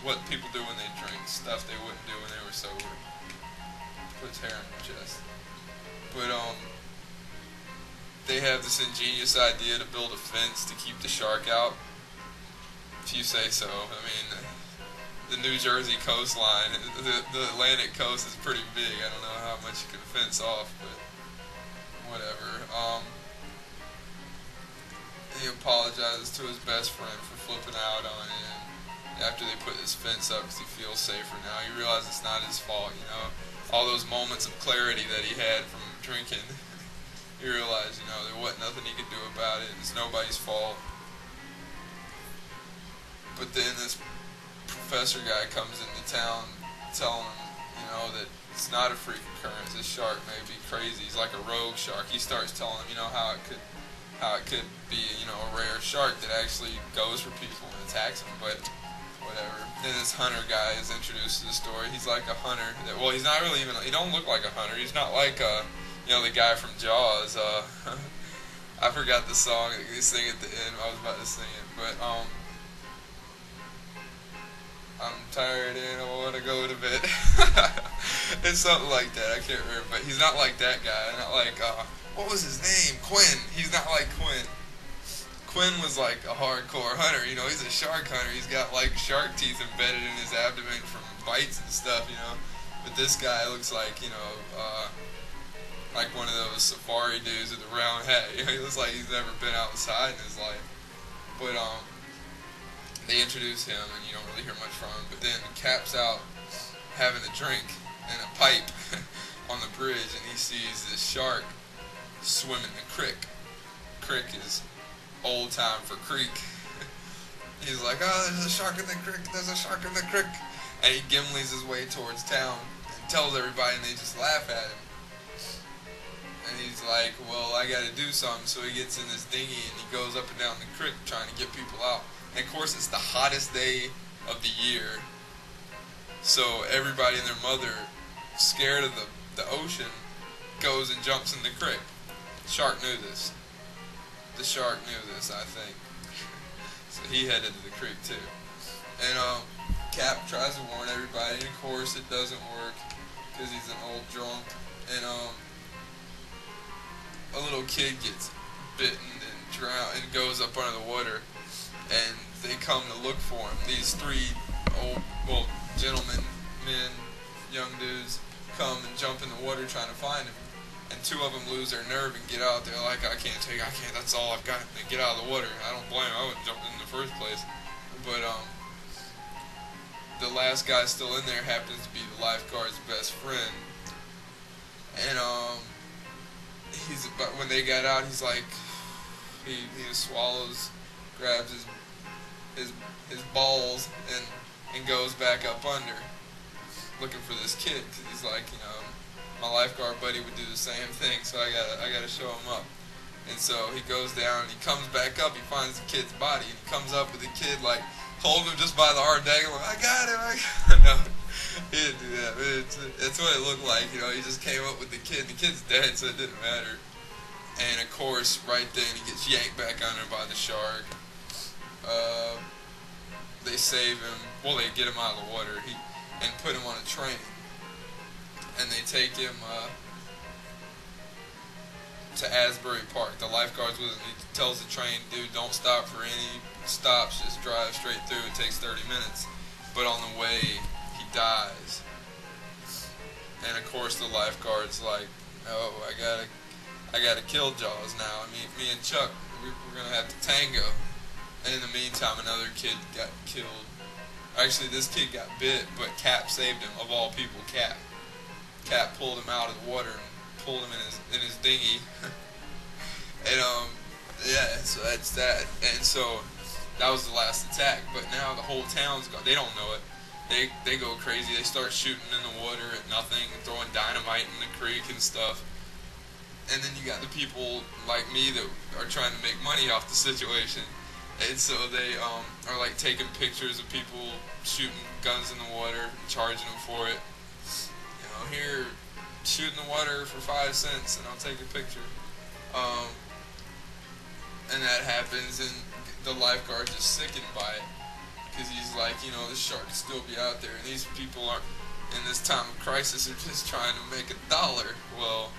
what people do when they drink, stuff they wouldn't do when they were sober. Puts hair on your chest. But they have this ingenious idea to build a fence to keep the shark out. If you say so. I mean, the New Jersey coastline, the Atlantic coast is pretty big. I don't know how much you can fence off, but whatever. He apologizes to his best friend for flipping out on him after they put this fence up because he feels safer now. You realize it's not his fault, you know. All those moments of clarity that he had from drinking, you realize, you know, there wasn't nothing he could do about it. It's nobody's fault. But then this professor guy comes into town telling him, you know, that it's not a freak occurrence. This shark may be crazy. He's like a rogue shark. He starts telling him, you know, how it could be, you know, a rare shark that actually goes for people and attacks them, but whatever. Then this hunter guy is introduced to the story. He's like a hunter. Well, he's not really even, he don't look like a hunter. He's not like, you know, the guy from Jaws. I forgot the song they sing at the end. I was about to sing it, but, I'm tired and I want to go to bed. It's something like that. I can't remember, but he's not like that guy. Not like, what was his name? Quinn. He's not like Quinn. Quinn was like a hardcore hunter, you know. He's a shark hunter. He's got like shark teeth embedded in his abdomen from bites and stuff, you know. But this guy looks like, you know, like one of those safari dudes with a round hat. You know, he looks like he's never been outside in his life. But they introduce him, and you don't really hear much from him. But then Cap's out having a drink and a pipe on the bridge, and he sees this shark swim in the creek. Creek is old time for creek. He's like, oh, there's a shark in the creek, there's a shark in the creek. And he gimlies his way towards town and tells everybody, and they just laugh at him. And he's like, well, I gotta do something. So he gets in this dinghy and he goes up and down the creek trying to get people out. And of course, it's the hottest day of the year. So everybody and their mother, scared of the ocean, goes and jumps in the creek. The shark knew this. The shark knew this, I think. So he headed to the creek too. And Cap tries to warn everybody, and of course it doesn't work because he's an old drunk. And a little kid gets bitten and drowned and goes up under the water, and they come to look for him. These three old, well, gentlemen, men, young dudes, come and jump in the water trying to find him. And two of them lose their nerve and get out. They're like, I can't, that's all I've got. They get out of the water. I don't blame them. I wouldn't jump in the first place. But the last guy still in there happens to be the lifeguard's best friend. And but when they got out, he's like, he just swallows, grabs his balls and goes back up under, looking for this kid, because he's like, you know, my lifeguard buddy would do the same thing, so I gotta show him up. And so he goes down and he comes back up, he finds the kid's body, and he comes up with the kid like holding him just by the arm, dangling, I got him. No, he didn't do that. That's what it looked like, you know. He just came up with the kid. The kid's dead, so it didn't matter. And of course, right then he gets yanked back under by the shark. They save him. Well, they get him out of the water. And put him on a train. And they take him to Asbury Park. The lifeguard's with him. He tells the train, dude, don't stop for any stops. Just drive straight through. It takes 30 minutes. But on the way, he dies. And of course, the lifeguard's like, no, I gotta kill Jaws now. I mean, me and Chuck, we're gonna have to tango. And in the meantime, another kid got killed. Actually, this kid got bit, but Cap saved him. Of all people, Cap. Cap pulled him out of the water and pulled him in his dinghy. And yeah, so that's that. And so that was the last attack. But now the whole town's gone. They don't know it. They go crazy. They start shooting in the water at nothing, throwing dynamite in the creek and stuff. And then you got the people like me that are trying to make money off the situation. And so they are like taking pictures of people shooting guns in the water and charging them for it. You know, here, shoot in the water for 5 cents and I'll take a picture. And that happens, and the lifeguard's just sickened by it. because he's like, the shark could still be out there, and these people are in this time of crisis are just trying to make $1. Well,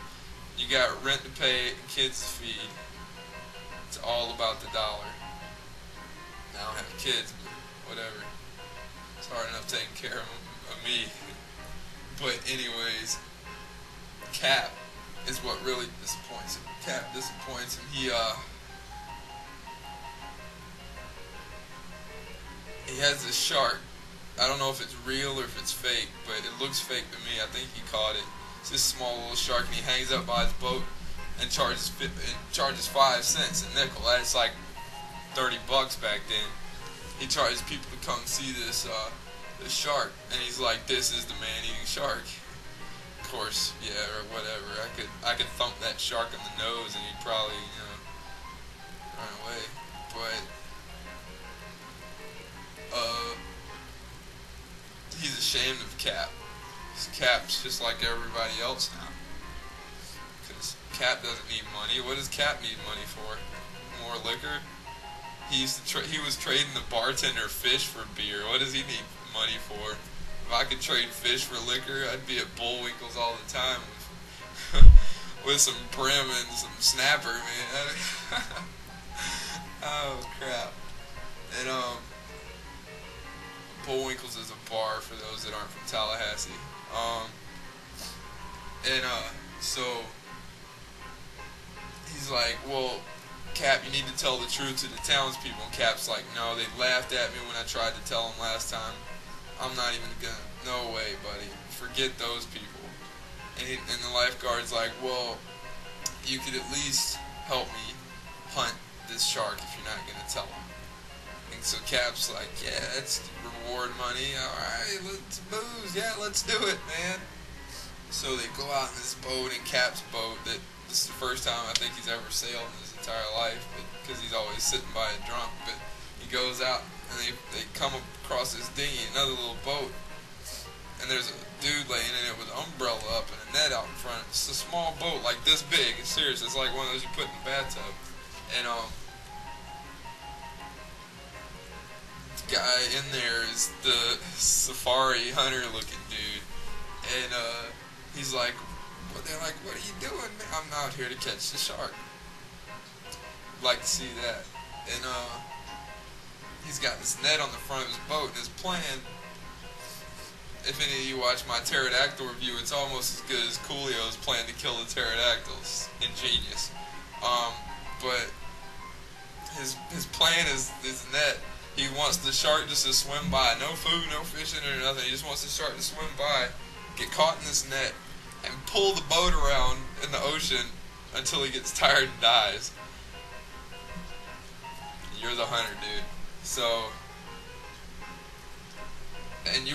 you got rent to pay and kids to feed. It's all about the dollar. I don't have kids, but whatever. It's hard enough taking care of me. But anyways, Cap is what really disappoints him. Cap disappoints him. He has this shark. I don't know if it's real or if it's fake, but it looks fake to me. I think he caught it. It's this small little shark, and he hangs up by his boat and charges 5 cents a nickel. That's like $30 back then. He charges people to come see this shark, and he's like, "This is the man-eating shark." Of course, yeah, or whatever. I could thump that shark in the nose, and he'd probably run away. But he's ashamed of Cap. Cap's just like everybody else now. Because Cap doesn't need money. What does Cap need money for? More liquor? He was trading the bartender fish for beer. What does he need money for? If I could trade fish for liquor, I'd be at Bullwinkle's all the time with some brim and some snapper, man. Oh crap! And Bullwinkle's is a bar for those that aren't from Tallahassee. So he's like, "Well, Cap, you need to tell the truth to the townspeople." And Cap's like, "No, they laughed at me when I tried to tell them last time. I'm not even gonna. No way, buddy. Forget those people." And the lifeguard's like, "Well, you could at least help me hunt this shark if you're not gonna tell them." And so Cap's like, "Yeah, it's reward money. All right, let's booze. Yeah, let's do it, man." So they go out in this boat, in Cap's boat. This is the first time I think he's ever sailed in his entire life, because he's always sitting by a drunk. But he goes out, and they come across this dinghy, another little boat, and there's a dude laying in it with an umbrella up and a net out in front. It's a small boat, like this big. It's serious. It's like one of those you put in a bathtub. And guy in there is the safari hunter looking dude, and he's like, they're like, "What are you doing, man?" "I'm out here to catch the shark." I'd like to see that. And he's got this net on the front of his boat, and his plan, if any of you watch my pterodactyl review, it's almost as good as Coolio's plan to kill the pterodactyls. Ingenious. But his plan is this net. He wants the shark just to swim by. No food, no fishing or nothing. He just wants the shark to swim by, get caught in this net, and pull the boat around in the ocean until he gets tired and dies. You're the hunter, dude. So, and you